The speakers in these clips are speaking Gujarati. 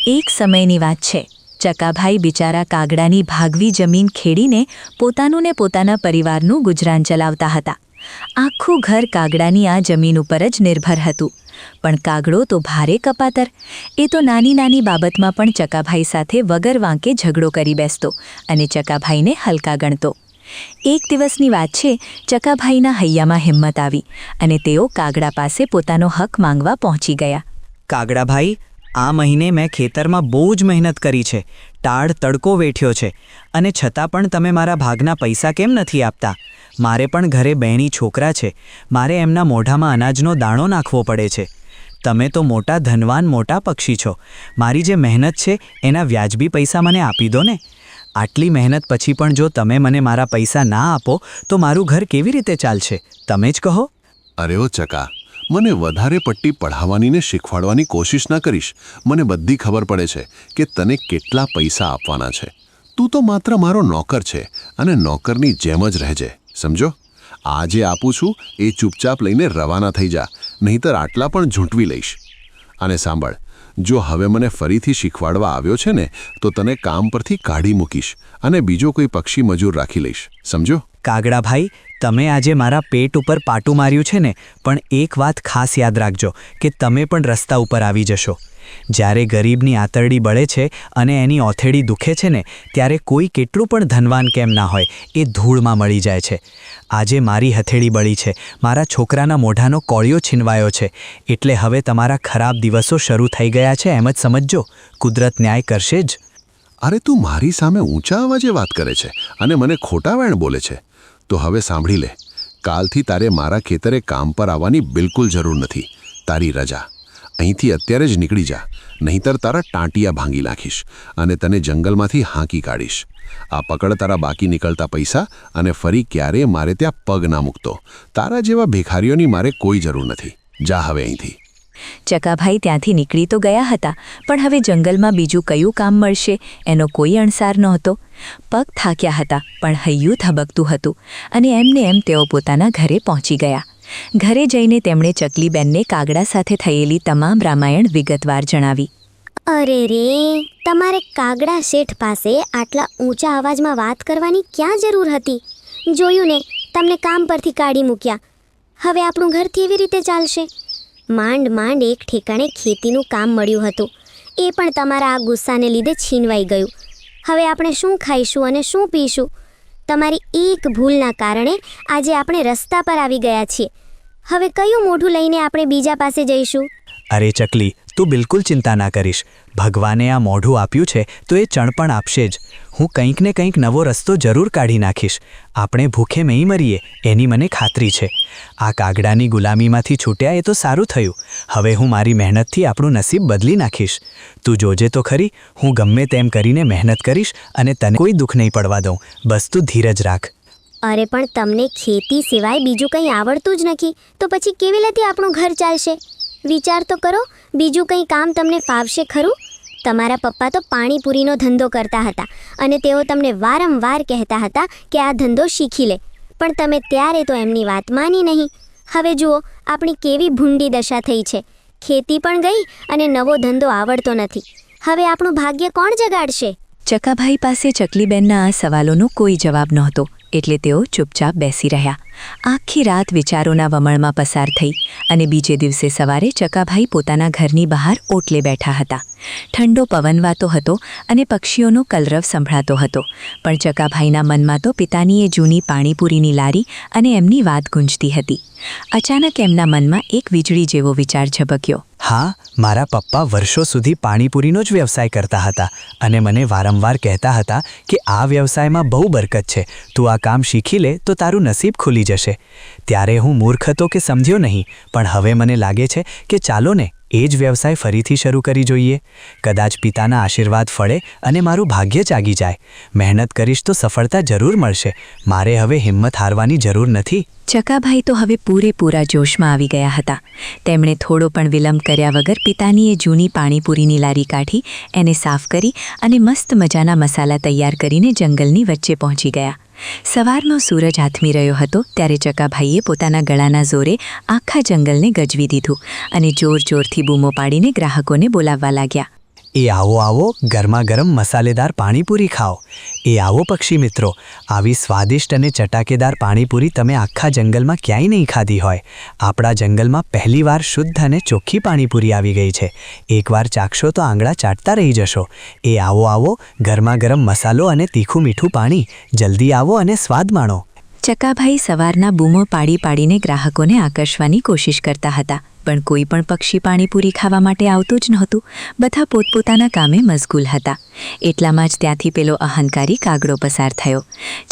એક સમયની વાત છે. ચકાભાઈ બિચારા કાગડાની ભાગવી જમીન ખેડીને પોતાનું ને પોતાના પરિવારનું ગુજરાન ચલાવતા હતા. આખું ઘર કાગડાની આ જમીન ઉપર જ નિર્ભર હતું. પણ કાગડો તો ભારે કપાતર. એ તો નાની નાની બાબતમાં પણ ચકાભાઈ સાથે વગર વાંકે ઝઘડો કરી બેસતો અને ચકાભાઈને હલકા ગણતો. એક દિવસની વાત છે. ચકાભાઈના હૈયામાં હિંમત આવી અને તેઓ કાગડા પાસે પોતાનો હક માંગવા પહોંચી ગયા. કાગડાભાઈ, આ મહિને મેં ખેતરમાં બહુ જ મહેનત કરી છે, ટાળ તડકો વેઠ્યો છે, અને છતાં પણ તમે મારા ભાગના પૈસા કેમ નથી આપતા? મારે પણ ઘરે બહેણી છોકરા છે, મારે એમના મોઢામાં અનાજનો દાણો નાખવો પડે છે. તમે તો મોટા ધનવાન મોટા પક્ષી છો, મારી જે મહેનત છે એના વ્યાજબી પૈસા મને આપી દો ને. આટલી મહેનત પછી પણ જો તમે મને મારા પૈસા ના આપો તો મારું ઘર કેવી રીતે ચાલશે? તમે જ કહો. અરે ઓ ચકા, મને વધારે પટ્ટી પઢાવવાની ને શીખવાડવાની કોશિશ ના કરીશ. મને બધી ખબર પડે છે કે તને કેટલા પૈસા આપવાના છે. તું તો માત્ર મારો નોકર છે અને નોકરની જેમ જ રહેજે, સમજો? આજે આપું છું એ ચૂપચાપ લઈને રવાના થઈ જા, નહીંતર આટલા પણ ઝૂંટવી લઈશ. અને સાંભળ, જો હવે મને ફરીથી શીખવાડવા આવ્યો છે ને તો તને કામ પરથી કાઢી મૂકીશ અને બીજો કોઈ પક્ષી મજૂર રાખી લઈશ, સમજો? કાગડાભાઈ, તમે આજે મારા પેટ ઉપર પાટું માર્યું છે ને, પણ એક વાત ખાસ યાદ રાખજો કે તમે પણ રસ્તા ઉપર આવી જશો. જ્યારે ગરીબની આંતરડી બળે છે અને એની ઓથેડી દુખે છે ને, ત્યારે કોઈ કેટલું પણ ધનવાન કેમ ના હોય એ ધૂળમાં મળી જાય છે. આજે મારી હથેળી બળી છે, મારા છોકરાના મોઢાનો કોળિયો છીનવાયો છે, એટલે હવે તમારા ખરાબ દિવસો શરૂ થઈ ગયા છે એમ જ સમજજો. કુદરત ન્યાય કરશે જ. અરે તું મારી સામે ઊંચા અવાજે વાત કરે છે અને મને ખોટા વેણ બોલે છે. તો હવે સાંભળી લે, કાલથી તારે મારા ખેતરે કામ પર આવવાની બિલકુલ જરૂર નથી. તારી રજા. અહીંથી અત્યારે જ નીકળી જા, નહીંતર તારા ટાંટિયા ભાંગી નાખીશ અને તને જંગલમાંથી હાંકી કાઢીશ. આ પકડ તારા બાકી નીકળતા પૈસા અને ફરી ક્યારેય મારે ત્યાં પગ ના મૂકતો. તારા જેવા ભિખારીઓની મારે કોઈ જરૂર નથી. જા હવે અહીંથી. ચકાભાઈ ત્યાંથી નીકળી તો ગયા હતા, પણ હવે જંગલમાં બીજું કયું કામ મળશે એનો કોઈ અણસાર નહોતો. પગ થાક્યા હતા, પણ હૈયું ધબકતું હતું અને એમને એમ તેઓ પોતાના ઘરે પહોંચી ગયા. ઘરે જઈને તેમણે ચકલીબેનને કાગડા સાથે થયેલી તમામ રામાયણ વિગતવાર જણાવી. અરે રે, તમારે કાગડા શેઠ પાસે આટલા ઊંચા અવાજમાં વાત કરવાની ક્યાં જરૂર હતી? જોયું ને, તમને કામ પરથી કાઢી મૂક્યા. હવે આપણું ઘર કેવી રીતે ચાલશે? માંડ માંડ એક ઠેકાણે ખેતીનું કામ મળ્યું હતું, એ પણ તમારા આ ગુસ્સાને લીધે છીનવાઈ ગયું. હવે આપણે શું ખાઈશું અને શું પીશું? તમારી એક ભૂલના કારણે આજે આપણે રસ્તા પર આવી ગયા છીએ. હવે કયું મોઢું લઈને આપણે બીજા પાસે જઈશું? અરે ચકલી, તું બિલકુલ ચિંતા ના કરીશ. ભગવાને આ મોઢું આપ્યું છે તો એ ચણ પણ આપશે જ. હું કંઈક ને કંઈક નવો રસ્તો જરૂર કાઢી નાખીશ. આપણે ભૂખે નહીં મરીએ એની મને ખાતરી છે. આ કાગડાની ગુલામીમાંથી છૂટ્યા એ તો સારું થયું. હવે હું મારી મહેનતથી આપણું નસીબ બદલી નાખીશ. તું જોજે તો ખરી, હું ગમે તેમ કરીને મહેનત કરીશ અને તને કોઈ દુઃખ નહીં પડવા દઉં. બસ તું ધીરજ રાખ. અરે પણ તમને ખેતી સિવાય બીજું કંઈ આવડતું જ નથી, તો પછી કેવી રીતે આપણું ઘર ચાલશે? વિચાર તો કરો, બીજું કંઈ કામ તમને ફાવશે ખરું? તમારા પપ્પા તો પાણીપુરીનો ધંધો કરતા હતા અને તેઓ તમને વારંવાર કહેતા હતા કે આ ધંધો શીખી લે, પણ તમે ત્યારે તો એમની વાત માની નહીં. હવે જુઓ, આપણી કેવી ભૂંડી દશા થઈ છે. ખેતી પણ ગઈ અને નવો ધંધો આવડતો નથી. હવે આપણું ભાગ્ય કોણ જગાડશે? ચકાભાઈ પાસે ચકલીબેનના આ સવાલોનો કોઈ જવાબ નહોતો, એટલે તેઓ ચૂપચાપ બેસી રહ્યા. આખી રાત વિચારોના વમળમાં પસાર થઈ અને બીજે દિવસે સવારે ચકાભાઈ પોતાના ઘરની બહાર ઓટલે બેઠા હતા. ઠંડો પવન વાતો હતો અને પક્ષીઓનો કલરવ સંભળાતો હતો, પણ ચકાભાઈના મનમાં તો પિતાની એ જૂની પાણીપુરીની લારી અને એમની વાત ગુંજતી હતી. અચાનક એમના મનમાં એક વીજળી જેવો વિચાર ઝબક્યો. હા, મારા પપ્પા વર્ષો સુધી પાણીપુરીનો જ વ્યવસાય કરતા હતા અને મને વારંવાર કહેતા હતા કે આ વ્યવસાયમાં બહુ બરકત છે, તું આ કામ શીખી લે તો તારું નસીબ ખુલી જશે. ત્યારે હું મૂર્ખ હતો કે સમજ્યો નહીં, પણ હવે મને લાગે છે કે ચાલો ને એ જ વ્યવસાય ફરીથી શરૂ કરી જોઈએ. કદાચ પિતાના આશીર્વાદ ફળે અને મારું ભાગ્ય જાગી જાય. મહેનત કરીશ તો સફળતા જરૂર મળશે. મારે હવે હિંમત હારવાની જરૂર નથી. ચકાભાઈ તો હવે પૂરેપૂરા જોશમાં આવી ગયા હતા. તેમણે થોડો પણ વિલંબ કર્યા વગર પિતાની એ જૂની પાણીપુરીની લારી કાઢી, એને સાફ કરી અને મસ્ત મજાના મસાલા તૈયાર કરીને જંગલની વચ્ચે પહોંચી ગયા. સવારનો સૂરજ આથમી રહ્યો હતો ત્યારે ચકાભાઈએ પોતાના ગળાના જોરે આખા જંગલને ગજવી દીધું અને જોર જોરથી બૂમો પાડીને ગ્રાહકોને બોલાવવા લાગ્યા. એ આવો આવો ગરમા ગરમ મસાલેદાર પાણીપુરી ખાઓ. એ આવો પક્ષી મિત્રો, આવી સ્વાદિષ્ટ અને ચટાકેદાર પાણીપુરી તમે આખા જંગલમાં ક્યાંય નહીં ખાધી હોય. આપણા જંગલમાં પહેલીવાર શુદ્ધ અને ચોખ્ખી પાણીપુરી આવી ગઈ છે. એકવાર ચાખશો તો આંગળા ચાટતા રહી જશો. એ આવો આવો ગરમા ગરમ મસાલો અને તીખું મીઠું પાણી. જલ્દી આવો અને સ્વાદ માણો. ચકાભાઈ સવારના બૂમો પાડી પાડીને ગ્રાહકોને આકર્ષવાની કોશિશ કરતા હતા, પણ કોઈ પણ પક્ષી પાણીપુરી ખાવા માટે આવતું જ નહોતું. બધા પોતપોતાના કામે મશગુલ હતા. એટલામાં જ ત્યાંથી પેલો અહંકારી કાગડો પસાર થયો.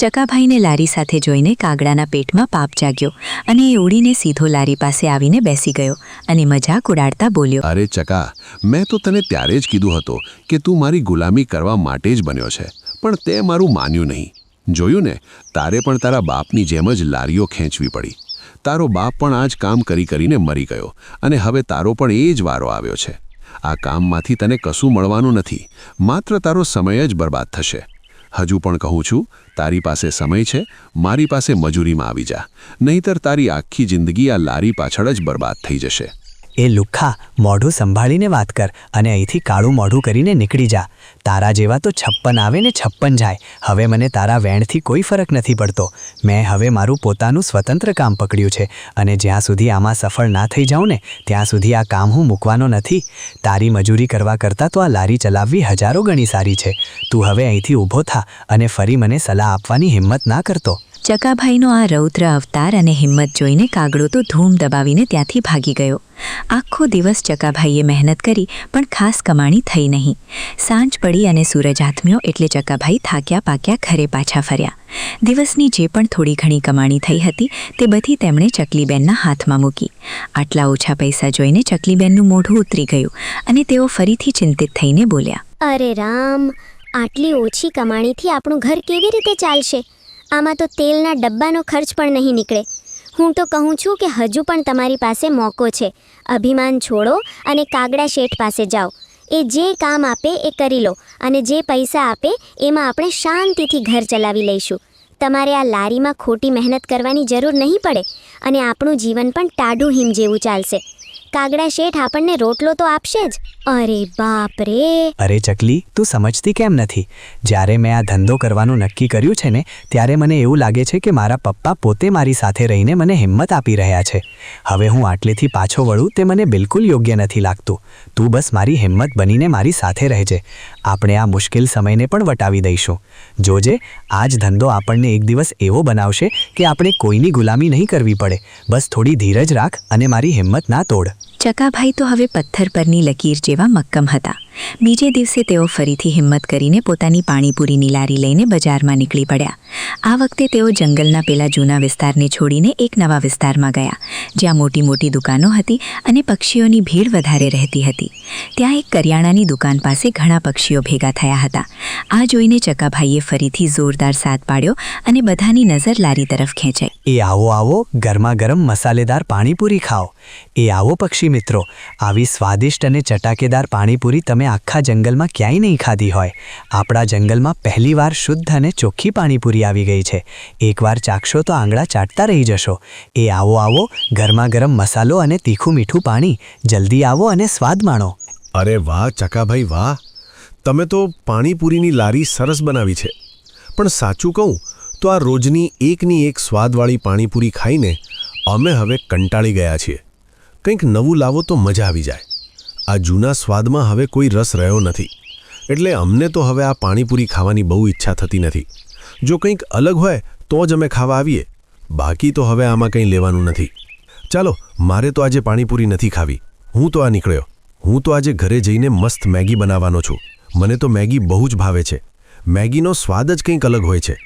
ચકાભાઈને લારી સાથે જોઈને કાગડાના પેટમાં પાપ જાગ્યો અને એ ઉડીને સીધો લારી પાસે આવીને બેસી ગયો અને મજાક ઉડાડતા બોલ્યો, અરે ચકા, મેં તો તને ત્યારે જ કીધું હતું કે તું મારી ગુલામી કરવા માટે જ બન્યો છે, પણ તે મારું માન્યું નહીં. જોયું ને, તારે પણ તારા બાપની જેમ જ લારીઓ ખેંચવી પડી. તારો બાપ પણ આ જ કામ કરી કરીને મરી ગયો અને હવે તારો પણ એ જ વારો આવ્યો છે. આ કામમાંથી તને કશું મળવાનું નથી, માત્ર તારો સમય જ બરબાદ થશે. હજુ પણ કહું છું, તારી પાસે સમય છે, મારી પાસે મજૂરીમાં આવી જા, નહીંતર તારી આખી જિંદગી આ લારી પાછળ જ બરબાદ થઈ જશે. એ લુખ્ખા, મોઢું સંભાળીને વાત કર અને અહીંથી કાળું મોઢું કરીને નીકળી જા. તારા જેવા તો 56 આવે ને 56 જાય. હવે મને તારા વેણથી કોઈ ફરક નથી પડતો. મેં હવે મારું પોતાનું સ્વતંત્ર કામ પકડ્યું છે અને જ્યાં સુધી આમાં સફળ ના થઈ જાઉં ને ત્યાં સુધી આ કામ હું મૂકવાનો નથી. તારી મજૂરી કરવા કરતાં તો આ લારી ચલાવવી હજારો ગણી સારી છે. તું હવે અહીંથી ઊભો થા અને ફરી મને સલાહ આપવાની હિંમત ના કરતો. ચકાભાઈનો આ રૌદ્ર અવતાર અને હિંમત જોઈને કાગડો તો ધૂમ દબાવીને ત્યાંથી ભાગી ગયો. આખો દિવસ ચકાભાઈએ મહેનત કરી પણ ખાસ કમાણી થઈ નહીં. સાંજ પડી અને સૂરજ આથમ્યો એટલે ચકાભાઈ થાક્યા પાક્યા ઘરે પાછા ફર્યા. દિવસની જે પણ થોડી ઘણી કમાણી થઈ હતી તે બધી તેમણે ચકલીબેનના હાથમાં મૂકી. આટલા ઓછા પૈસા જોઈને ચકલીબેનનું મોઢું ઉતરી ગયું અને તેઓ ફરીથી ચિંતિત થઈને બોલ્યા, અરે રામ, આટલી ઓછી કમાણીથી આપણું ઘર કેવી રીતે ચાલશે? આમાં તો તેલના ડબ્બાનો ખર્ચ પણ નહીં નીકળે. હું તો કહું છું કે હજુ પણ તમારી પાસે મોકો છે. અભિમાન છોડો અને કાગડા શેઠ પાસે જાઓ. એ જે કામ આપે એ કરી લો અને જે પૈસા આપે એમાં આપણે શાંતિથી ઘર ચલાવી લઈશું. તમારે આ લારીમાં ખોટી મહેનત કરવાની જરૂર નહીં પડે અને આપણું જીવન પણ ટાઢું હિમ જેવું ચાલશે. કાગડા શેઠ આપણને રોટલો તો આપશે જ. અરે બાપ રે! અરે ચકલી, તું સમજતી કેમ નથી? જ્યારે મેં આ ધંધો કરવાનું નક્કી કર્યું છે ને ત્યારે મને એવું લાગે છે કે મારા પપ્પા પોતે મારી સાથે રહીને મને હિંમત આપી રહ્યા છે. હવે હું આટલેથી પાછો વળું તે મને બિલકુલ યોગ્ય નથી લાગતું. તું બસ મારી હિંમત બનીને મારી સાથે રહેજે. આપણે આ મુશ્કેલ સમયને પણ વટાવી દઈશું. જોજે, આ જ ધંધો આપણને એક દિવસ એવો બનાવશે કે આપણે કોઈની ગુલામી નહીં કરવી પડે. બસ થોડી ધીરજ રાખ અને મારી હિંમત ના તોડ. ચકાભાઈ તો હવે પથ્થર પરની લકીર જેવા મક્કમ હતા. બીજે દિવસે તેઓ ફરીથી હિંમત કરીને પોતાની પાણીપુરીની લારી લઈને બજારમાં નીકળી પડ્યા. આ વખતે તેઓ જંગલના પેલા જૂના વિસ્તારને છોડીને એક નવા વિસ્તારમાં ગયા, જ્યાં મોટી મોટી દુકાનો હતી અને પક્ષીઓની ભીડ વધારે રહેતી હતી. ત્યાં એક કરિયાણાની દુકાન પાસે ઘણા પક્ષીઓ ભેગા થયા હતા. આ જોઈને ચકાભાઈએ ફરીથી જોરદાર સાદ પાડ્યો અને બધાની નજર લારી તરફ ખેંચાઈ. એ આવો આવો ગરમા ગરમ મસાલેદાર પાણીપુરી ખાઓ. એ આવો પક્ષી મિત્રો, આવી સ્વાદિષ્ટ અને ચટાકેદાર પાણીપુરી તમે આખા જંગલમાં ક્યાંય નહીં ખાધી હોય. આપણા જંગલમાં પહેલીવાર શુદ્ધ અને ચોખ્ખી પાણીપુરી આવી ગઈ છે. એકવાર ચાખશો તો આંગળા ચાટતા રહી જશો. એ આવો આવો ગરમા ગરમ મસાલો અને તીખું મીઠું પાણી. જલ્દી આવો અને સ્વાદ માણો. અરે વાહ ચકાભાઈ વાહ, તમે તો પાણીપુરીની લારી સરસ બનાવી છે. પણ સાચું કહું તો આ રોજની એકની એક સ્વાદવાળી પાણીપુરી ખાઈને અમે હવે કંટાળી ગયા છીએ. કંઈક નવું લાવો તો મજા આવી જાય. આ જૂના સ્વાદમાં હવે કોઈ રસ રહ્યો નથી, એટલે અમને તો હવે આ પાણીપુરી ખાવાની બહુ ઈચ્છા થતી નથી. જો કંઈક અલગ હોય તો જ અમે ખાવા આવીએ, બાકી તો હવે આમાં કંઈ લેવાનું નથી. ચાલો, મારે તો આજે પાણીપુરી નથી ખાવી. હું તો આ નીકળ્યો. હું તો આજે ઘરે જઈને મસ્ત મેગી બનાવવાનો છું. મને તો મેગી બહુ જ ભાવે છે. મેગીનો સ્વાદ જ કંઈક અલગ હોય છે.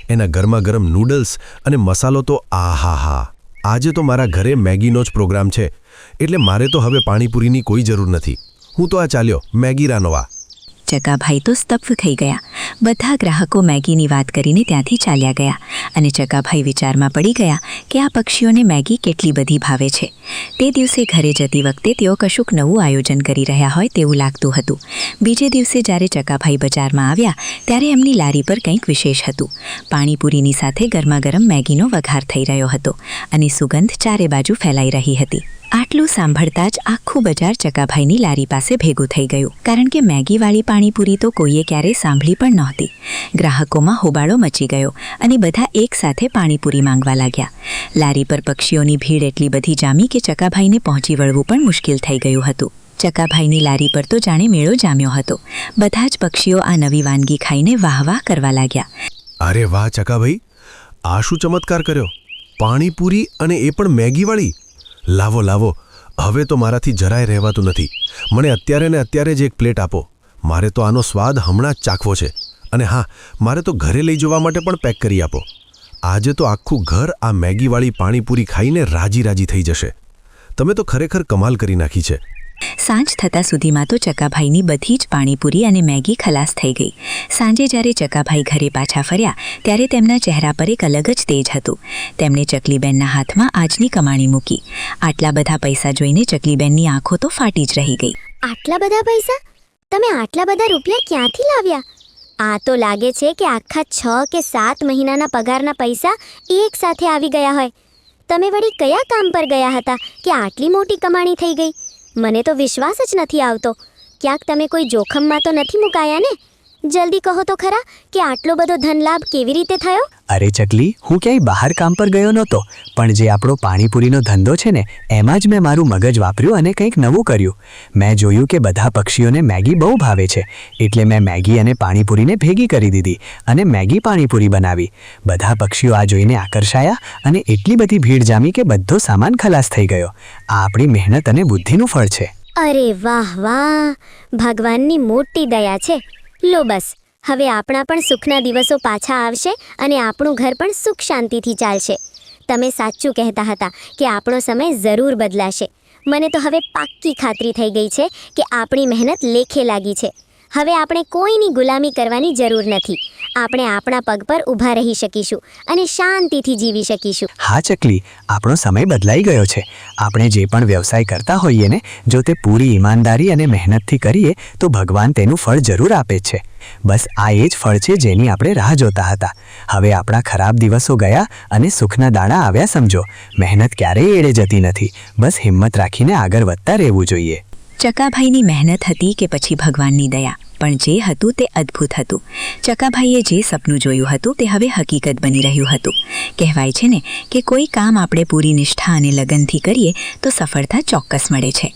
એના ગરમા ગરમ નૂડલ્સ અને મસાલો તો આહાહા! આજે તો મારા ઘરે મેગીનો જ પ્રોગ્રામ છે, એટલે મારે તો હવે પાણીપુરીની કોઈ જરૂર નથી. હું તો આ ચાલ્યો મેગી રાનવા. ચકાભાઈ તો સ્તબ્ધ થઈ ગયા. બધા ગ્રાહકો મેગીની વાત કરીને ત્યાંથી ચાલ્યા ગયા અને ચકાભાઈ વિચારમાં પડી ગયા કે આ પક્ષીઓને મેગી કેટલી બધી ભાવે છે. તે દિવસે ઘરે જતી વખતે તેઓ કશુંક નવું આયોજન કરી રહ્યા હોય તેવું લાગતું હતું. બીજે દિવસે જ્યારે ચકાભાઈ બજારમાં આવ્યા ત્યારે એમની લારી પર કંઈક વિશેષ હતું. પાણીપુરીની સાથે ગરમાગરમ મેગીનો વઘાર થઈ રહ્યો હતો અને સુગંધ ચારે બાજુ ફેલાઈ રહી હતી. આટલું સાંભળતા જ આખું બજાર ચકાભાઈની લારી પાસે ભેગું થઈ ગયું, કારણ કે મેગીવાળી પાણીપુરી તો કોઈએ ક્યારેય સાંભળી પણ નહોતી. ગ્રાહકોમાં હોબાળો મચી ગયો અને બધા એકસાથે પાણીપુરી માંગવા લાગ્યા. લારી પર પક્ષીઓની ભીડ એટલી બધી જામી કે ચકાભાઈને પહોંચી વળવું પણ મુશ્કેલ થઈ ગયું હતું. ચકાભાઈની લારી પર તો જાણે મેળો જામ્યો હતો. બધા જ પક્ષીઓ આ નવી વાનગી ખાઈને વાહ વાહ કરવા લાગ્યા. અરે વાહ ચકાભાઈ, આ શું ચમત્કાર કર્યો! પાણીપુરી અને એ પણ મેગીવાળી! લાવો લાવો, હવે તો મારાથી જરાય રહેવાતું નથી. મને અત્યારે ને અત્યારે જ એક પ્લેટ આપો. મારે તો આનો સ્વાદ હમણાં જ ચાખવો છે. અને હા, મારે તો ઘરે લઈ જવા માટે પણ પેક કરી આપો. આજે તો આખું ઘર આ મેગીવાળી પાણીપુરી ખાઈને રાજી રાજી થઈ જશે. તમે તો ખરેખર કમાલ કરી નાખી છે. સાંજ થતાં સુધીમાં તો ચકાભાઈની બધી જ પાણીપુરી અને મેગી ખલાસ થઈ ગઈ. સાંજે જ્યારે ચકાભાઈ ઘરે પાછા ફર્યા ત્યારે તેમના ચહેરા પર એક અલગ જ તેજ હતું. તેમણે ચકલીબેનના હાથમાં આજની કમાણી મૂકી. આટલા બધા પૈસા જોઈને ચકલીબેનની આંખો તો ફાટી જ રહી ગઈ. આટલા બધા પૈસા? તમે આટલા બધા રૂપિયા ક્યાંથી લાવ્યા? આ તો લાગે છે કે આખા 6 કે 7 મહિનાના પગારના પૈસા એક સાથે આવી ગયા હોય. તમે વળી કયા કામ પર ગયા હતા કે આટલી મોટી કમાણી થઈ ગઈ? મને તો વિશ્વાસ જ નથી આવતો. ક્યાંક તમે કોઈ જોખમમાં તો નથી મુકાયા ને? જલ્દી કહો તો ખરા કે આટલો બધો ધન લાભ કેવી રીતે થયો? અરે ચકલી, હું ક્યાંય બહાર કામ પર ગયો નહોતો, પણ જે આપણો પાણીપુરીનો ધંધો છે ને એમાં જ મેં મારું મગજ વાપર્યું અને કંઈક નવું કર્યું. મેં જોયું કે બધા પક્ષીઓને મેગી બહુ ભાવે છે, એટલે મેં મેગી અને પાણીપુરીને ભેગી કરી દીધી અને મેગી પાણીપુરી બનાવી. બધા પક્ષીઓ આ જોઈને આકર્ષાયા અને એટલી બધી ભીડ જામી કે બધો સામાન ખલાસ થઈ ગયો. આ આપણી મહેનત અને બુદ્ધિનું ફળ છે. અરે વાહ વાહ, ભગવાનની મોટી દયા છે. લો બસ, હવે આપણા પણ સુખના દિવસો પાછા આવશે અને આપણું ઘર પણ સુખ શાંતિથી ચાલશે. તમે સાચું કહેતા હતા કે આપણો સમય જરૂર બદલાશે. મને તો હવે પાક્કી ખાતરી થઈ ગઈ છે કે આપણી મહેનત લેખે લાગી છે. હવે આપણે કોઈની ગુલામી કરવાની જરૂર નથી. આપણે આપણા પગ પર ઊભા રહી શકીશું અને શાંતિથી જીવી શકીશું. હા ચકલી, આપણો સમય બદલાઈ ગયો છે. આપણે જે પણ વ્યવસાય કરતા હોઈએ ને, જો તે પૂરી ઈમાનદારી અને મહેનતથી કરીએ તો ભગવાન તેનું ફળ જરૂર આપે જ છે. બસ આ એ જ ફળ છે જેની આપણે રાહ જોતા હતા. હવે આપણા ખરાબ દિવસો ગયા અને સુખના દાણા આવ્યા સમજો. મહેનત ક્યારેય એળે જતી નથી. બસ હિંમત રાખીને આગળ વધતા રહેવું જોઈએ. ચકાભાઈની મહેનત હતી કે પછી ભગવાનની દયા, પણ જે હતું તે અદ્ભુત હતું. ચકાભાઈએ જે સપનું જોયું હતું તે હવે હકીકત બની રહ્યું હતું. કહેવાય છે ને કે કોઈ કામ આપણે પૂરી નિષ્ઠા અને લગનથી કરીએ તો સફળતા ચોક્કસ મળે છે.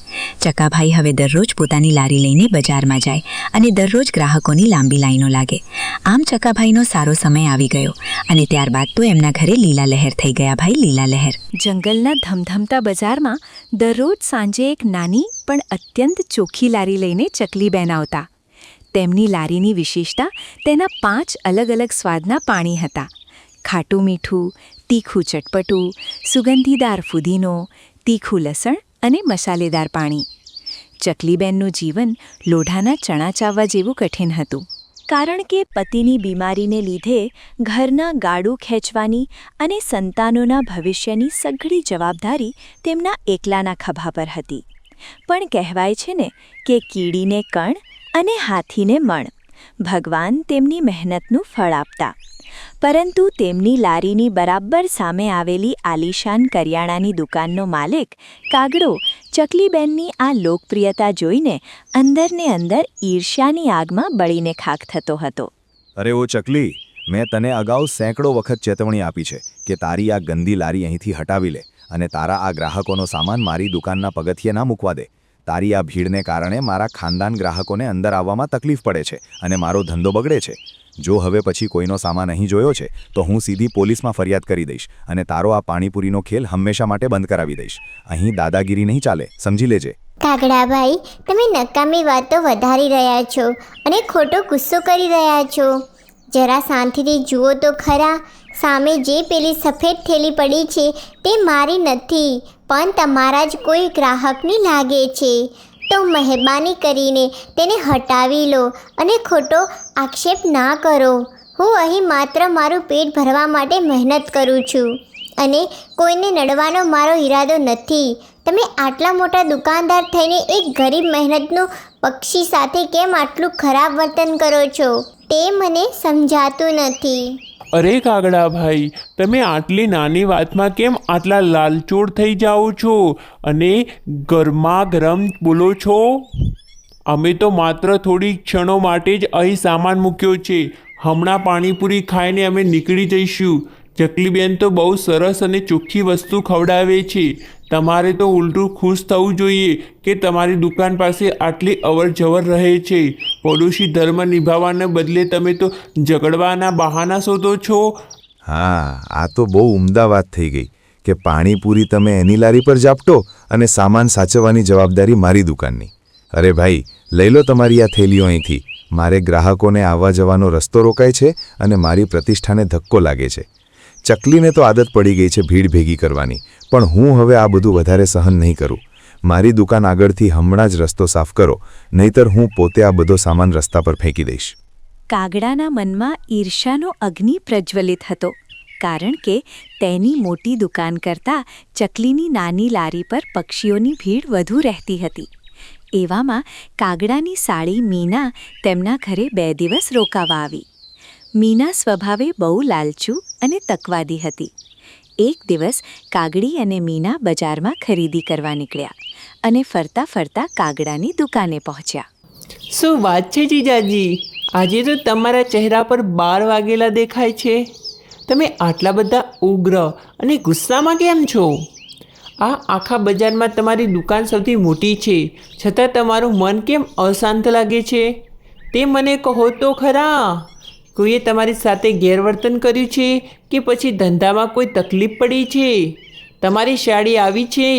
ચકાભાઈ હવે દરરોજ પોતાની લારી લઈને બજારમાં જાય અને દરરોજ ગ્રાહકોની લાંબી લાઈનો લાગે. આમ ચકાભાઈનો સારો સમય આવી ગયો અને ત્યારબાદ તો એમના ઘરે લીલા લહેર થઈ ગયા. ભાઈ લીલા લહેર. જંગલના ધમધમતા બજારમાં દરરોજ સાંજે એક નાની પણ અત્યંત ચોખ્ખી લારી લઈને ચકલીબેન આવતા. તેમની લારીની વિશેષતા તેના 5 અલગ અલગ સ્વાદના પાણી હતા. ખાટું મીઠું, તીખું ચટપટું, સુગંધીદાર ફુદીનો, તીખું લસણ અને મસાલેદાર પાણી. ચકલીબેનનું જીવન લોઢાના ચણા ચાવવા જેવું કઠિન હતું, કારણ કે પતિની બીમારીને લીધે ઘરના ગાડું ખેંચવાની અને સંતાનોના ભવિષ્યની સઘળી જવાબદારી તેમના એકલાના ખભા પર હતી. પણ કહેવાય છે ને કે કીડીને કણ અને હાથીને મણ. ભગવાન તેમની મહેનતનું ફળ આપતા. પરંતુ તેમની લારીની બરાબર સામે આવેલી આલીશાન કરિયાણાની દુકાનનો માલિક કાગડો ચકલીબેનની આ લોકપ્રિયતા જોઈને અંદરને અંદર ઈર્ષ્યાની આગમાં બળીને ખાખ થતો હતો. અરે ઓ ચકલી, મેં તને અગાઉ સેંકડો વખત ચેતવણી આપી છે કે તારી આ ગંદી લારી અહીંથી હટાવી લે અને તારા આ ગ્રાહકોનો સામાન મારી દુકાનના પગથિયે ના મૂકવા દે. તારી આ ભીડને કારણે મારા ખાનદાન ગ્રાહકોને અંદર આવવામાં તકલીફ પડે છે અને મારો ધંધો બગડે છે. જો હવે પછી કોઈનો સામાન અહીં જોયો છે તો હું સીધી પોલીસમાં ફરિયાદ કરી દઈશ અને તારો આ પાણીપુરીનો ખેલ હંમેશા માટે બંધ કરાવી દઈશ. અહીં દાદાગીરી નહીં ચાલે, સમજી લેજે. કાગડાભાઈ, તમે નકામી વાતો વધારી રહ્યા છો અને ખોટો ગુસ્સો કરી રહ્યા છો. જરા શાંતિથી જુઓ તો ખરા. સામે જે પેલી સફેદ થેલી પડી છે તે મારી નથી, પણ તમારા જ કોઈ ગ્રાહકની લાગે છે. તો મહેરબાની કરીને તેને હટાવી લો અને ખોટો આક્ષેપ ના કરો. હું અહીં માત્ર મારું પેટ ભરવા માટે મહેનત કરું છું અને કોઈને નડવાનો મારો ઈરાદો નથી. તમે આટલા મોટા દુકાનદાર થઈને એક ગરીબ મહેનતનું પક્ષી સાથે કેમ આટલું ખરાબ વર્તન કરો છો તે મને સમજાતું નથી. અરે કાગડાભાઈ, તમે આટલી નાની વાતમાં કેમ આટલા લાલચોળ થઈ જાઓ છો અને ગરમા ગરમ બોલો છો? અમે તો માત્ર થોડી ક્ષણો માટે જ અહીં સામાન મૂક્યો છે. હમણાં પાણીપુરી ખાઈને અમે નીકળી જઈશું. ચકલીબેન તો બહુ સરસ અને ચોખ્ખી વસ્તુ ખવડાવે છે. તમારે તો ઉલટું ખુશ થવું જોઈએ કે તમારી દુકાન પાસે આટલી અવર જવર રહે છે. પડોશી ધર્મ નિભાવવાને બદલે તમે તો ઝઘડવાના બહાના શોધો છો. હા, આ તો બહુ ઉમદા વાત થઈ ગઈ કે પાણીપુરી તમે એની લારી પર ઝાપટો અને સામાન સાચવવાની જવાબદારી મારી દુકાનની. અરે ભાઈ, લઈ લો તમારી આ થેલીઓ અહીંથી. મારે ગ્રાહકોને આવવા જવાનો રસ્તો રોકાય છે અને મારી પ્રતિષ્ઠાને ધક્કો લાગે છે. ચકલીને તો આદત પડી ગઈ છે ભીડ ભેગી કરવાની, પણ હું હવે આ બધું વધારે સહન નહીં કરું. મારી દુકાન આગળથી હમણાં જ રસ્તો સાફ કરો, નહીતર હું પોતે આ બધો સામાન રસ્તા પર ફેંકી દઈશ. કાગડાના મનમાં ઈર્ષાનો અગ્નિ પ્રજ્વલિત હતો, કારણ કે તેની મોટી દુકાન કરતાં ચકલીની નાની લારી પર પક્ષીઓની ભીડ વધુ રહેતી હતી. એવામાં કાગડાની સાળી મીના તેમના ઘરે 2 દિવસ રોકાવા આવી. મીના સ્વભાવે બહુ લાલચુ અને તકવાદી હતી. એક દિવસ કાગડી અને મીના બજારમાં ખરીદી કરવા નીકળ્યા અને ફરતા ફરતા કાગડાની દુકાને પહોંચ્યા. શું વાત છે જીજાજી, આજે તો તમારા ચહેરા પર 12 વાગેલા દેખાય છે. તમે આટલા બધા ઉગ્ર અને ગુસ્સામાં કેમ છો? આ આખા બજારમાં તમારી દુકાન સૌથી મોટી છે, છતાં તમારું મન કેમ અશાંત લાગે છે તે મને કહો તો ખરા. કોઈએ તમારી સાથે ગેરવર્તન કર્યું છે કે પછી ધંધામાં કોઈ તકલીફ પડી છે? તમારી સાડી આવી છે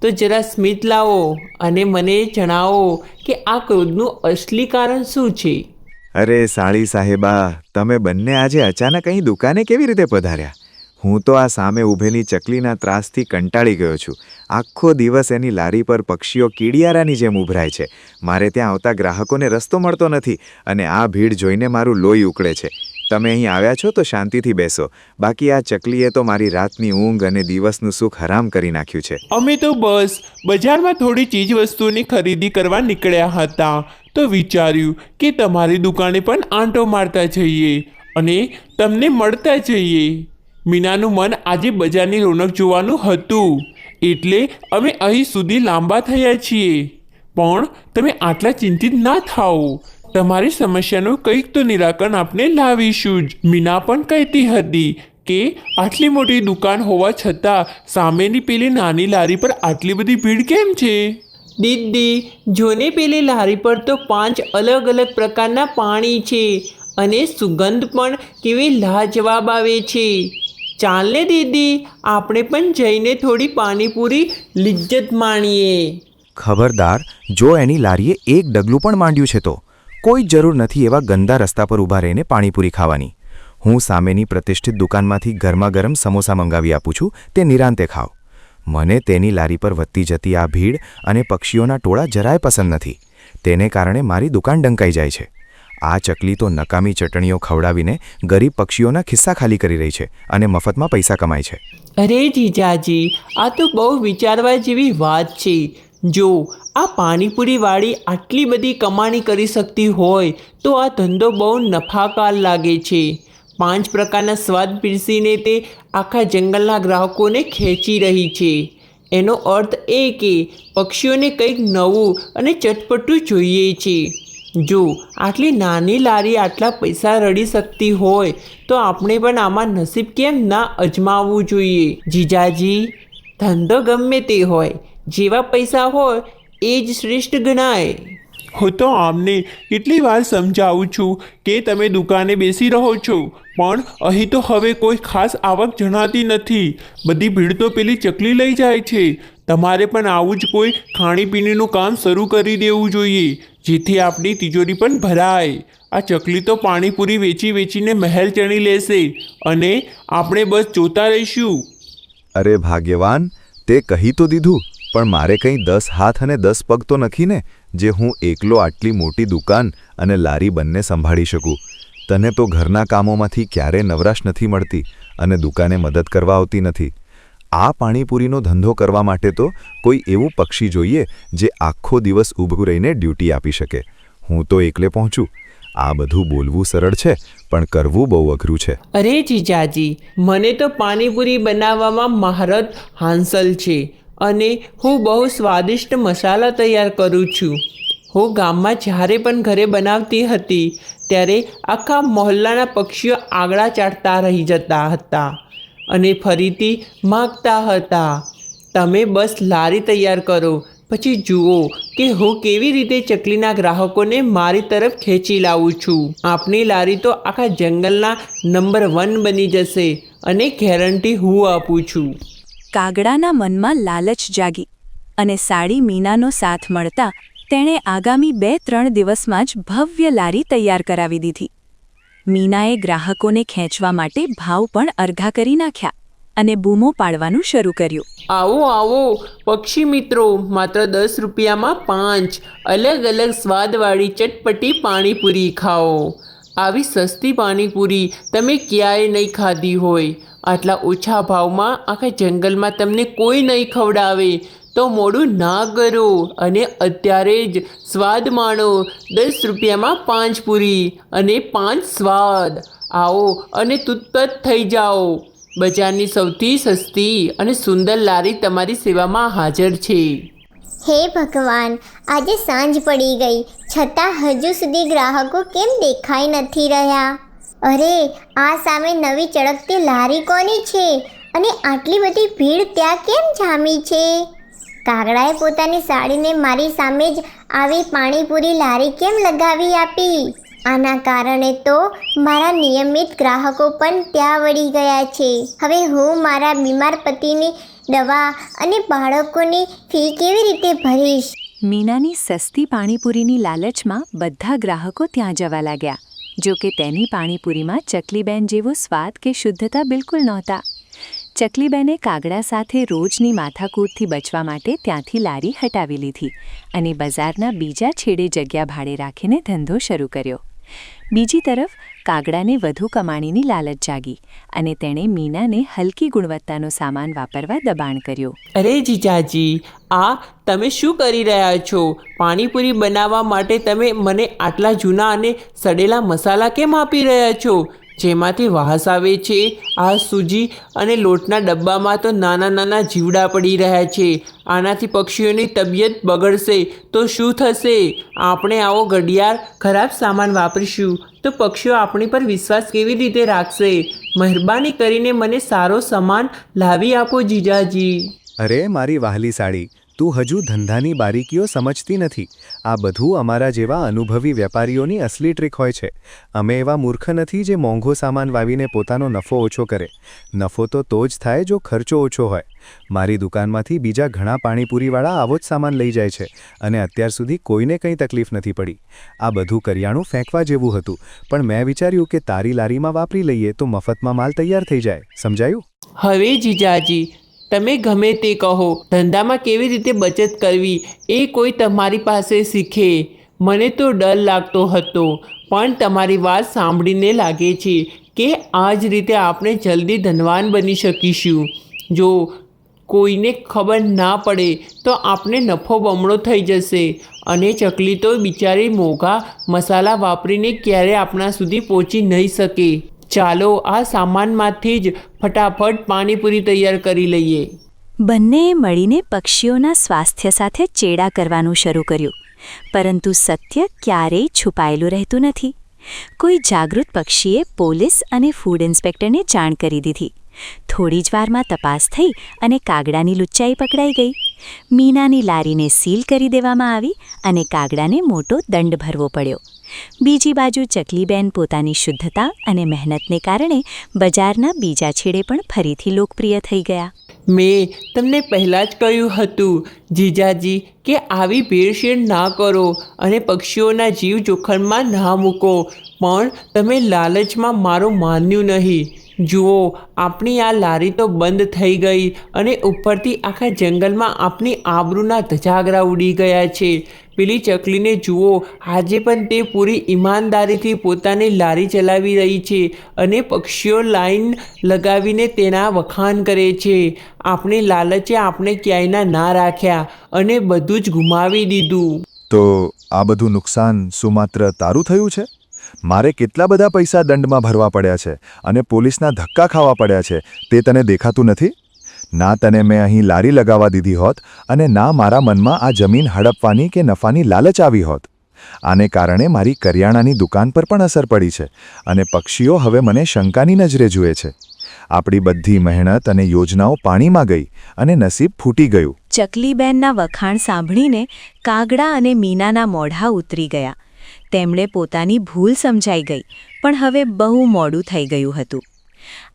તો જરા સ્મિત લાવો અને મને જણાવો કે આ ક્રોધનું અસલી કારણ શું છે. અરે સાળી સાહેબા, તમે બંને આજે અચાનક અહીં દુકાને કેવી રીતે પધાર્યા? હું તો આ સામે ઊભેલી ચકલીના ત્રાસથી કંટાળી ગયો છું. આખો દિવસ એની લારી પર પક્ષીઓ કીડિયારાની જેમ ઉભરાય છે. મારે ત્યાં આવતા ગ્રાહકોને રસ્તો મળતો નથી અને આ ભીડ જોઈને મારું લોહી ઉકળે છે. તમે અહીં આવ્યા છો તો શાંતિથી બેસો, બાકી આ ચકલીએ તો મારી રાતની ઊંઘ અને દિવસનું સુખ હરામ કરી નાખ્યું છે. અમે તો બસ બજારમાં થોડી ચીજ વસ્તુની ખરીદી કરવા નીકળ્યા હતા, તો વિચાર્યું કે તમારી દુકાને પણ આંટો મારતા જઈએ અને તમને મળતા જઈએ. મીનાનું મન આજે બજારની રોનક જોવાનું હતું, એટલે અમે અહીં સુધી લાંબા થયા છીએ. પણ તમે આટલા ચિંતિત ના થાઓ, તમારી સમસ્યાનું કંઈક તો નિરાકરણ આપણે લાવીશું જ. મીના પણ કહેતી હતી કે આટલી મોટી દુકાન હોવા છતાં સામેની પેલી નાની લારી પર આટલી બધી ભીડ કેમ છે? દીદી, જોને પેલી લારી પર તો 5 અલગ અલગ પ્રકારના પાણી છે અને સુગંધ પણ કેવી લાજવાબ આવે છે. ચાલને દીદી, આપણે પણ જઈને થોડી પાણીપુરી લિજ્જત માણીએ. ખબરદાર, જો એની લારીએ એક ડગલું પણ માંડ્યું છે તો કોઈ જરૂર નથી એવા ગંદા રસ્તા પર ઊભા રહીને પાણીપુરી ખાવાની. હું સામેની પ્રતિષ્ઠિત દુકાનમાંથી ગરમા ગરમ સમોસા મંગાવી આપું છું, તે નિરાંતે ખાઓ. મને તેની લારી પર વધતી જતી આ ભીડ અને પક્ષીઓના ટોળા જરાય પસંદ નથી. તેને કારણે મારી દુકાન ડંકાઈ જાય છે. આ ચકલી તો નકામી ચટણીઓ ખવડાવીને ગરીબ પક્ષીઓના ખિસ્સા ખાલી કરી રહી છે અને મફતમાં પૈસા કમાય છે. અરે જીજાજી, આ તો બહુ વિચારવા જેવી વાત છે. જો આ પાણીપુરીવાળી આટલી બધી કમાણી કરી શકતી હોય તો આ ધંધો બહુ નફાકાર લાગે છે. 5 પ્રકારના સ્વાદ પીરસીને તે આખા જંગલના ગ્રાહકોને ખેંચી રહી છે. એનો અર્થ એ કે પક્ષીઓને કંઈક નવું અને ચટપટું જોઈએ છે. જો આટલી નાની લારી આટલા પૈસા રડી શકતી હોય તો આપણે પણ આમાં નસીબ કેમ ના અજમાવવું જોઈએ? જીજાજી, ધંધો ગમે તે હોય, જેવા પૈસા હોય એ જ શ્રેષ્ઠ ગણાય. હું તો આમને કેટલી વાર સમજાવું છું કે તમે દુકાને બેસી રહો છો, પણ અહીં તો હવે કોઈ ખાસ આવક જણાતી નથી. બધી ભીડ તો પેલી ચકલી લઈ જાય છે. તમારે પણ આવું જ કોઈ ખાણીપીણીનું કામ શરૂ કરી દેવું જોઈએ, જેથી આપણી તિજોરી પણ ભરાય. આ ચકલી તો પાણીપુરી વેચી વેચીને મહેલ ચણી લેશે અને આપણે બસ જોતા રહીશું. અરે ભાગ્યવાન, તે કહી તો દીધું. પણ મારે કંઈ 10 હાથ અને 10 પગ તો નથી ને, જે હું એકલો આટલી મોટી દુકાન અને લારી બંને સંભાળી શકું. તને તો ઘરના કામોમાંથી ક્યારેય નવરાશ નથી મળતી અને દુકાને મદદ કરવા આવતી નથી. આ પાણીપુરીનો ધંધો કરવા માટે તો કોઈ એવું પક્ષી જોઈએ જે આખો દિવસ ઊભું રહીને ડ્યુટી આપી શકે. હું તો એકલે પહોંચું. આ બધું બોલવું સરળ છે, પણ કરવું બહુ અઘરું છે. અરે જીજાજી, મને તો પાણીપુરી બનાવવામાં મહારત હાંસલ છે અને હું બહુ સ્વાદિષ્ટ મસાલા તૈયાર કરું છું. હું ગામમાં જ્યારે પણ ઘરે બનાવતી હતી ત્યારે આખા મહોલ્લાના પક્ષીઓ આગળા ચાટતા રહી જતા હતા અને ફરીથી માગતા હતા, તમે બસ લારી તૈયાર કરો, પછી જુઓ કે હું કેવી રીતે ચકલીના ગ્રાહકોને મારી તરફ ખેંચી લાવું છું. આપની લારી તો આખા જંગલના નંબર 1 બની જશે અને ગેરંટી હું આપું છું. કાગડાના મનમાં લાલચ જાગી અને સાડી મીનાનો સાથ મળતા તેણે આગામી 2-3 દિવસમાં જ ભવ્ય લારી તૈયાર કરાવી દીધી. મીનાએ ગ્રાહકોને ખેંચવા માટે ભાવ પણ અરઘા કરી નાખ્યા અને બૂમો પાડવાનું શરૂ કર્યું. આવો આવો પક્ષી મિત્રો, માત્ર 10 રૂપિયામાં 5 અલગ અલગ સ્વાદવાળી ચટપટી પાણીપુરી ખાઓ. આવી સસ્તી પાણીપુરી તમે ક્યાંય નહીં ખાધી હોય. આટલા ઓછા ભાવમાં આખા જંગલમાં તમને કોઈ નહીં ખવડાવે. તો મોડું ના કરો અને અત્યારે જ સ્વાદ માણો. 10 રૂપિયામાં 5 પૂરી અને 5 સ્વાદ. આવો અને તુત્પત થઈ જાઓ. બજારની સૌથી સસ્તી અને સુંદર લારી તમારી સેવામાં હાજર છે. હે ભગવાન, આજે સાંજ પડી ગઈ છતાં હજુ સુધી ગ્રાહકો કેમ દેખાઈ નથી રહ્યા? અરે, આ સામે નવી ચળકતી લારી કોની છે અને આટલી બધી ભીડ ત્યાં કેમ જામી છે? કાગડાએ પોતાની સાડીને મારી સામે જ આવી પાણીપુરી લારી કેમ લગાવી આપી? આના કારણે તો મારા નિયમિત ગ્રાહકો પણ ત્યાં વળી ગયા છે. હવે હું મારા બીમાર પતિની દવા અને બાળકોની ફી કેવી રીતે ભરીશ? મીનાની સસ્તી પાણીપુરીની લાલચમાં બધા ગ્રાહકો ત્યાં જવા લાગ્યા. જો કે તેની પાણીપુરીમાં ચકલીબેન જેવો સ્વાદ કે શુદ્ધતા બિલકુલ નહોતા. ચકલીબેને કાગડા સાથે રોજની માથાકૂટથી બચવા માટે ત્યાંથી લારી હટાવી લીધી અને બજારના બીજા છેડે જગ્યા ભાડે રાખીને ધંધો શરૂ કર્યો. બીજી તરફ કાગડાને વધુ કમાણીની લાલચ જાગી અને તેણે મીનાને હલકી ગુણવત્તાનો સામાન વાપરવા દબાણ કર્યું. અરે જીજાજી, આ તમે શું કરી રહ્યા છો? પાણીપુરી બનાવવા માટે તમે મને આટલા જૂના અને સડેલા મસાલા કેમ આપી રહ્યા છો, જેમાંથી વાસ આવે છે? આ સૂજી અને લોટના ડબ્બામાં તો નાના નાના જીવડા પડી રહ્યા છે. આનાથી પક્ષીઓની તબિયત બગડશે તો શું થશે? આપણે આવો ઘડિયાળ ખરાબ સામાન વાપરીશું તો પક્ષીઓ આપણી પર વિશ્વાસ કેવી રીતે રાખશે? મહેરબાની કરીને મને સારો સામાન લાવી આપો જીજાજી. અરે મારી વહાલી સાડી, તું હજુ ધંધાની બારીકીઓ સમજતી નથી. આ બધું અમારા જેવા અનુભવી વેપારીઓની અસલી ટ્રીક હોય છે. અમે એવા મૂર્ખ નથી જે મોંઘો સામાન વાવીને પોતાનો નફો ઓછો કરે. નફો તો જ થાય જો ખર્ચો ઓછો હોય. મારી દુકાનમાંથી બીજા ઘણા પાણીપુરીવાળા આવો જ સામાન લઈ જાય છે અને અત્યાર સુધી કોઈને કંઈ તકલીફ નથી પડી. આ બધું કરિયાણું ફેંકવા જેવું હતું, પણ મેં વિચાર્યું કે તારી લારીમાં વાપરી લઈએ તો મફતમાં માલ તૈયાર થઈ જાય. સમજાયું? હવે જીજાજી, તમે ગમે તે કહો, ધંધામાં કેવી રીતે બચત કરવી એ કોઈ તમારી પાસે શીખે. મને તો ડર લાગતો હતો, પણ તમારી વાત સાંભળીને લાગે છે કે આ જ રીતે આપણે જલ્દી ધનવાન બની શકીશું. જો કોઈને ખબર ના પડે તો આપણે નફો બમણો થઈ જશે અને ચકલી તો બિચારી મોંઘા મસાલા વાપરીને ક્યારે આપણા સુધી પહોંચી નહીં શકે. ચાલો આ સામાનમાંથી જ ફટાફટ પાણીપુરી તૈયાર કરી લઈએ. બંનેએ મળીને પક્ષીઓના સ્વાસ્થ્ય સાથે ચેડા કરવાનું શરૂ કર્યું. પરંતુ સત્ય ક્યારેય છુપાયેલું રહેતું નથી. કોઈ જાગૃત પક્ષીએ પોલીસ અને ફૂડ ઇન્સ્પેક્ટરને જાણ કરી દીધી. થોડી જ વારમાં તપાસ થઈ અને કાગડાની લુચ્ચાઈ પકડાઈ ગઈ. મીનાની લારીને સીલ કરી દેવામાં આવી અને કાગડાને મોટો દંડ ભરવો પડ્યો. બીજી બાજુ ચકલીબેન પોતાની શુદ્ધતા અને મહેનતને કારણે બજારના બીજા છેડે પણ ફરીથી લોકપ્રિય થઈ ગયા. મેં તમને પહેલાં જ કહ્યું હતું જીજાજી કે આવી ભેળસેળ ના કરો અને પક્ષીઓના જીવ જોખમમાં ના મૂકો, પણ તમે લાલચમાં મારું માન્યું નહીં. જુઓ, આપણી આ લારી તો બંધ થઈ ગઈ અને ઉપરથી આખા જંગલમાં આપણી આબરૂના ધજાગરા ઉડી ગયા છે. પેલી ચકલીને જુઓ, આજે પણ તે પૂરી ઈમાનદારીથી પોતાની લારી ચલાવી રહી છે અને પક્ષીઓ લાઈન લગાવીને તેના વખાણ કરે છે. આપણી લાલચે આપણે ક્યાંયના ના રાખ્યા અને બધું જ ગુમાવી દીધું. તો આ બધું નુકસાન શું માત્ર તારું થયું છે? મારે કેટલા બધા પૈસા દંડમાં ભરવા પડ્યા છે અને પોલીસના ધક્કા ખાવા પડ્યા છે, તે તને દેખાતું નથી? ના તને મેં અહીં લારી લગાવવા દીધી હોત અને ના મારા મનમાં આ જમીન હડપવાની કે નફાની લાલચ આવી હોત. આને કારણે મારી કરિયાણાની દુકાન પર પણ અસર પડી છે અને પક્ષીઓ હવે મને શંકાની નજરે જુએ છે. આપણી બધી મહેનત અને યોજનાઓ પાણીમાં ગઈ અને નસીબ ફૂટી ગયું. ચકલીબેનના વખાણ સાંભળીને કાગડા અને મીનાના મોઢા ઉતરી ગયા. તેમણે પોતાની ભૂલ સમજાઈ ગઈ, પણ હવે બહુ મોડું થઈ ગયું હતું.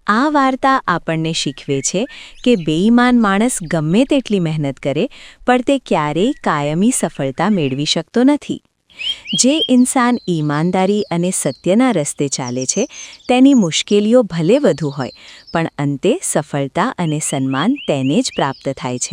આ વાર્તા આપણને શીખવે છે કે બેઈમાન માણસ ગમે તેટલી મહેનત કરે પણ તે ક્યારેય કાયમી સફળતા મેળવી શકતો નથી. જે ઇન્સાન ઈમાનદારી અને સત્યના રસ્તે ચાલે છે તેની મુશ્કેલીઓ ભલે વધુ હોય, પણ અંતે સફળતા અને સન્માન તેને જ પ્રાપ્ત થાય છે.